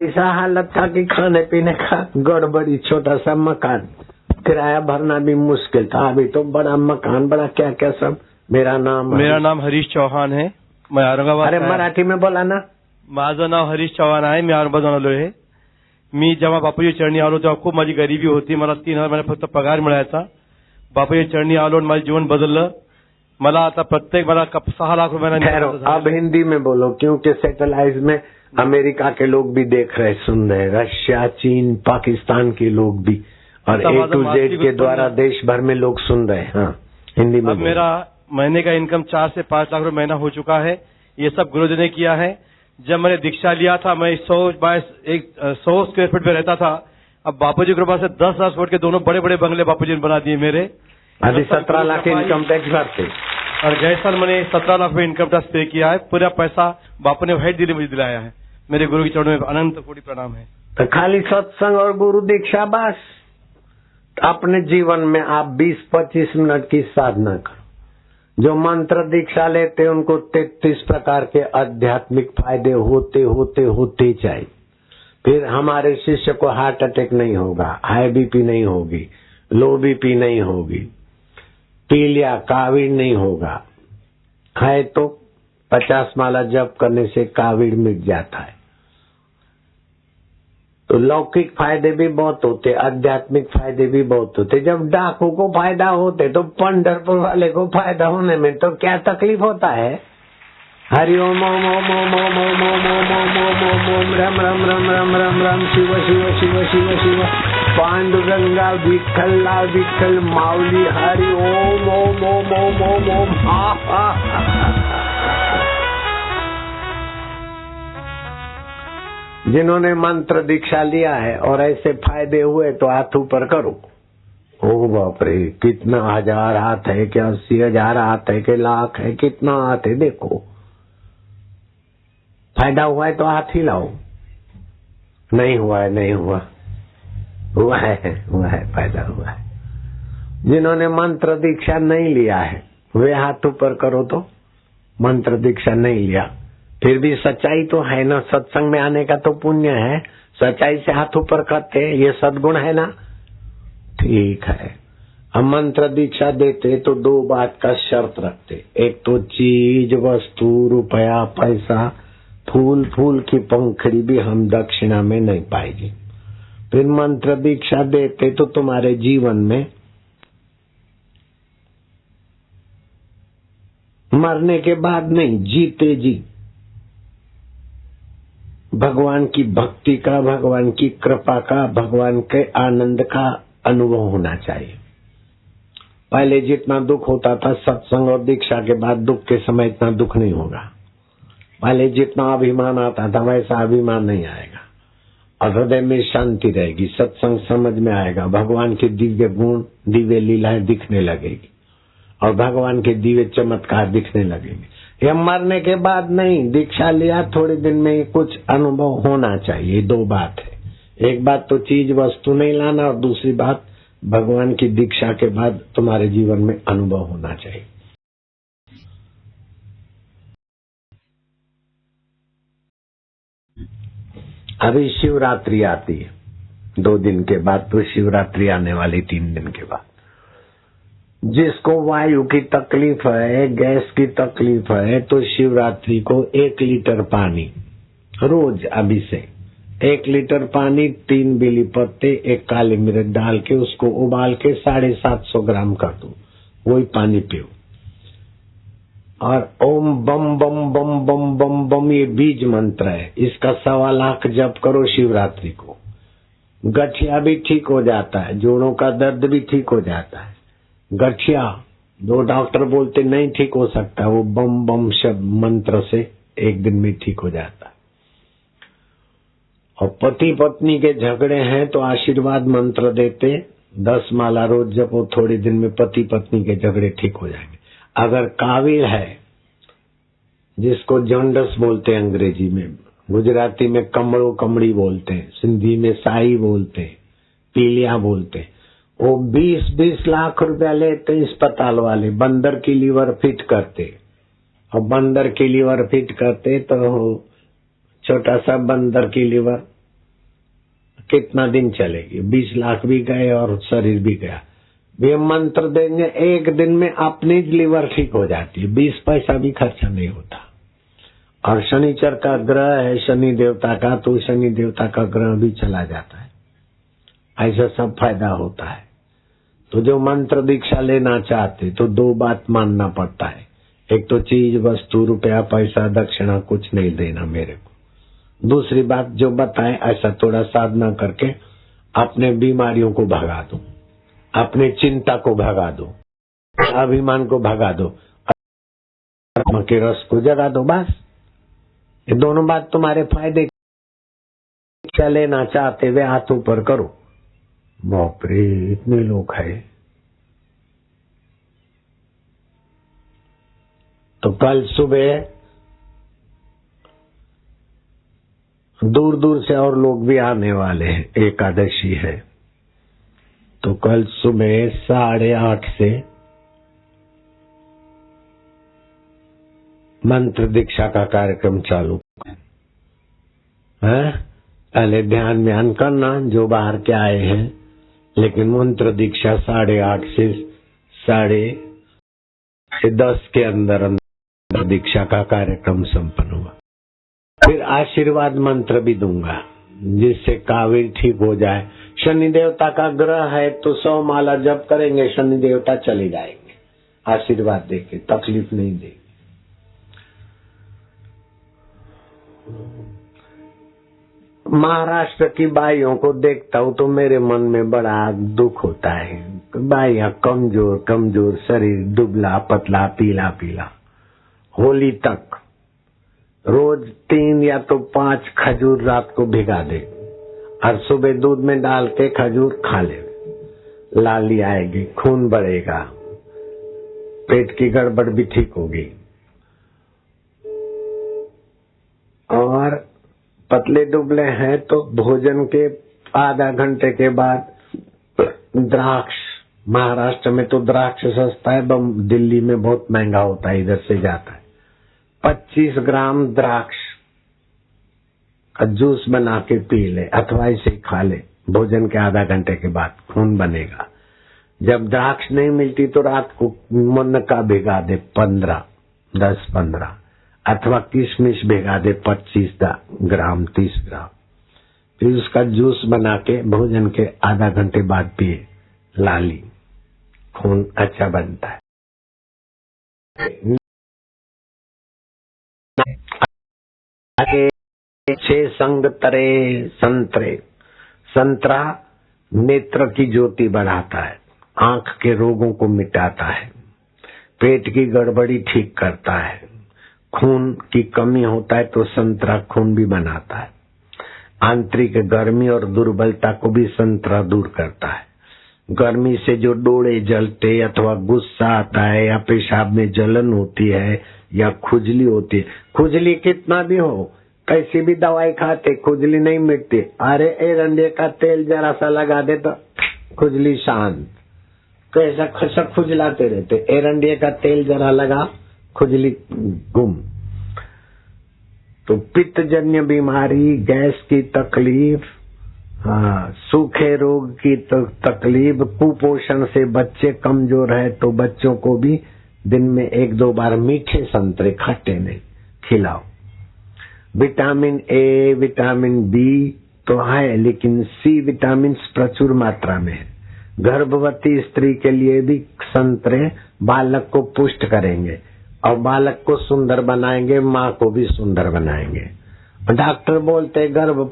ऐसा हालत था कि खाने पीने का गड़बड़ी, छोटा सा मकान, किराया भरना भी मुश्किल था। अभी तो बड़ा मकान, बड़ा क्या क्या सब। मेरा नाम हरीश चौहान है, मैं औरंगाबाद। अरे मराठी में बोला ना। माझं नाव हरीश चव्हाण आहे, मी औरंगाबाद आलो आहे। मी जेव्हा बापूजी चरणी आलो तेव्हा खूप माझी गरिबी होती, मला 3,000 महिना फक्त पगार मिळायचा। बापूजी चरणी आलो आणि माझं जीवन बदललं। मला आता प्रत्येक मला 6 लाख रुपये। अब हिंदी में बोलो, क्योंकि सैटेलाइट में अमेरिका के लोग भी देख रहे, सुन रहे, रशिया, चीन, पाकिस्तान के लोग भी, और A to Z के द्वारा देश भर में लोग सुन रहे हैं। हाँ, हिंदी में। अब मेरा महीने का इनकम 4 से 5 लाख रुपए महीना हो चुका है। ये सब गुरुजी ने किया है। जब मैंने दीक्षा लिया था मैं 100 स्क्वायर फीट में रहता था। अब बापूजी की कृपा से 10,000 स्क्वायर के दोनों बड़े बड़े बंगले बापूजी ने बना दिए मेरे। अभी 17 लाख इनकम टैक्स भरते, और गए साल मैंने 17 लाख रुपए इनकम टैक्स पे किया है। पूरा पैसा बापू ने वाइट दिल्ली मुझे दिलाया है। मेरे गुरु के चरणों में अनंत कोटि प्रणाम है। तो खाली सत्संग और गुरु दीक्षा बस। अपने जीवन में आप 20-25 मिनट की साधना करो। जो मंत्र दीक्षा लेते उनको 33 प्रकार के आध्यात्मिक फायदे होते होते होते चाहिए। फिर हमारे शिष्य को हार्ट अटैक नहीं होगा, हाई बीपी नहीं होगी, लो बीपी नहीं होगी, पीलिया काविड़ नहीं होगा। है तो 50 माला जप करने से काविड़ मिट जाता है। तो लौकिक फायदे भी बहुत होते, आध्यात्मिक फायदे भी बहुत होते। जब डाकू को फायदा होते तो पंढरपुर वाले को फायदा होने में तो क्या तकलीफ होता है। हरि ओम ओम ओम ओम ओम ओम ओम ओम ओम ओम ओम ओम रम रम रम रम रम रम शिव शिव शिव शिव शिव पांडुरंगा विठ्ठला विठ्ठल माऊली हरि ओम ओम ओम ओम ओम ओम। हा हा। जिन्होंने मंत्र दीक्षा लिया है और ऐसे फायदे हुए तो हाथ ऊपर करो। ओ बाप रे, कितना 1000 हाथ है, क्या 80,000 हाथ है, के लाख है, कितना हाथ है देखो। फायदा हुआ है तो हाथ ही लाओ। नहीं हुआ है, नहीं हुआ, हुआ है, फायदा हुआ है। जिन्होंने मंत्र दीक्षा नहीं लिया है वे हाथ ऊपर करो। तो मंत्र दीक्षा नहीं लिया फिर भी सच्चाई तो है ना। सत्संग में आने का तो पुण्य है, सच्चाई से हाथ ऊपर करते, ये सद्गुण है ना। ठीक है, हम मंत्र दीक्षा देते तो 2 बात का शर्त रखते। एक तो चीज वस्तु रुपया पैसा फूल फूल की पंखड़ी भी हम दक्षिणा में नहीं पाएंगे। फिर मंत्र दीक्षा देते तो तुम्हारे जीवन में मरने के बाद नहीं, जीते जी भगवान की भक्ति का, भगवान की कृपा का, भगवान के आनंद का अनुभव होना चाहिए। पहले जितना दुख होता था सत्संग और दीक्षा के बाद दुख के समय इतना दुख नहीं होगा। पहले जितना अभिमान आता था वैसा अभिमान नहीं आएगा और हृदय में शांति रहेगी। सत्संग समझ में आएगा, भगवान के दिव्य गुण दिव्य लीलाएं दिखने लगेगी और भगवान के दिव्य चमत्कार दिखने लगेंगे। यह मरने के बाद नहीं, दीक्षा लिया थोड़े दिन में ही कुछ अनुभव होना चाहिए। 2 बात है, एक बात तो चीज वस्तु नहीं लाना और दूसरी बात भगवान की दीक्षा के बाद तुम्हारे जीवन में अनुभव होना चाहिए। अभी शिवरात्रि आती है, 2 दिन के बाद तो शिवरात्रि आने वाली, 3 दिन के बाद। जिसको वायु की तकलीफ है, गैस की तकलीफ है, तो शिवरात्रि को 1 लीटर पानी रोज, अभी से 1 लीटर पानी, 3 बेली पत्ते, 1 काली मिर्च डाल के उसको उबाल के 750 ग्राम कर दो, वही पानी पियो। और ओम बम बम बम बम बम बम ये बीज मंत्र है, इसका 1.25 लाख जप करो शिवरात्रि को। गठिया भी ठीक हो जाता है, जोड़ों का दर्द भी ठीक हो जाता है। गठिया 2 डॉक्टर बोलते नहीं ठीक हो सकता, वो बम बम शब्द मंत्र से 1 दिन में ठीक हो जाता है। और पति पत्नी के झगड़े हैं तो आशीर्वाद मंत्र देते, 10 माला रोज जपो, थोड़े दिन में पति पत्नी के झगड़े ठीक हो जाएंगे। अगर काविल है, जिसको जॉन्डस बोलते हैं अंग्रेजी में, गुजराती में कमड़ो कमड़ी बोलते हैं, सिंधी में साई बोलते हैं, पीलिया बोलते हैं, वो 20-20 लाख रुपया लेते अस्पताल वाले, बंदर की लीवर फिट करते। और बंदर की लीवर फिट करते तो छोटा सा बंदर की लीवर कितना दिन चलेगी? 20 लाख भी गए और शरीर भी गया। ये मंत्र देंगे, एक दिन में अपनी लीवर ठीक हो जाती है, 20 पैसा भी खर्चा नहीं होता। और शनिचर का ग्रह है शनि देवता का, तो शनि देवता का ग्रह भी चला जाता है। ऐसा सब फायदा होता है। तो जो मंत्र दीक्षा लेना चाहते तो 2 बात मानना पड़ता है। एक तो चीज वस्तु रुपया पैसा दक्षिणा कुछ नहीं देना मेरे को। दूसरी बात जो बताए ऐसा थोड़ा साधना करके अपने बीमारियों को भगा दो, अपने चिंता को भगा दो, अभिमान को भगा दो, आत्मा के रस को जगा दो। बस ये दोनों बात तुम्हारे फायदे। क्या लेना चाहते वे हाथ ऊपर करो। बाप रे, इतने लोग है। तो कल सुबह दूर दूर से और लोग भी आने वाले हैं, एकादशी है। तो कल सुबह 8:30 से मंत्र दीक्षा का कार्यक्रम चालू है। पहले ध्यान करना जो बाहर के आए हैं, लेकिन मंत्र दीक्षा 8:30 से 10:30 के अंदर दीक्षा का कार्यक्रम संपन्न हुआ। फिर आशीर्वाद मंत्र भी दूंगा जिससे काविल ठीक हो जाए। शनि देवता का ग्रह है तो 100 माला जप करेंगे, शनि देवता चले जाएंगे आशीर्वाद देके, तकलीफ नहीं देंगे। महाराष्ट्र की बाइयों को देखता हूँ तो मेरे मन में बड़ा दुख होता है। बाइयां कमजोर कमजोर, शरीर दुबला पतला, पीला पीला। होली तक रोज 3 या तो 5 खजूर रात को भिगा दे और सुबह दूध में डाल के खजूर खा ले। लाली आएगी, खून बढ़ेगा, पेट की गड़बड़ भी ठीक होगी। और पतले दुबले हैं तो भोजन के आधा घंटे के बाद द्राक्ष, महाराष्ट्र में तो द्राक्ष सस्ता है, दिल्ली में बहुत महंगा होता है, इधर से जाता है। 25 ग्राम द्राक्ष का जूस बना के पी ले अथवा इसे खा ले भोजन के आधा घंटे के बाद, खून बनेगा। जब द्राक्ष नहीं मिलती तो रात को मुनक्का भिगा दे 10-15 अथवा किशमिश भिगा दे 25 ग्राम 30 ग्राम, फिर उसका जूस बना के भोजन के आधा घंटे बाद पिए। लाली, खून अच्छा बनता है। छे संग तरे संतरे। संतरा नेत्र की ज्योति बढ़ाता है, आंख के रोगों को मिटाता है, पेट की गड़बड़ी ठीक करता है, खून की कमी होता है तो संतरा खून भी बनाता है, आंतरिक गर्मी और दुर्बलता को भी संतरा दूर करता है। गर्मी से जो डोळे जलते अथवा गुस्सा आता है या पेशाब में जलन होती है या खुजली होती है, खुजली कितना भी हो, कैसी भी दवाई खाते खुजली नहीं मिटती। अरे एरंडे का तेल जरा सा लगा दे तो खुजली शांत। कैसा खसा खुजलाते रहते, एरंडे का तेल जरा लगा, खुजली गुम। तो पित्त जन्य बीमारी, गैस की तकलीफ, सूखे रोग की तकलीफ, कुपोषण से बच्चे कमजोर है तो बच्चों को भी दिन में 1-2 बार मीठे संतरे, खट्टे नहीं, खिलाओ। विटामिन ए, विटामिन बी तो है, लेकिन सी विटामिन प्रचुर मात्रा में है। गर्भवती स्त्री के लिए भी संतरे बालक को पुष्ट करेंगे और बालक को सुंदर बनाएंगे, माँ को भी सुंदर बनाएंगे। डॉक्टर बोलते गर्भ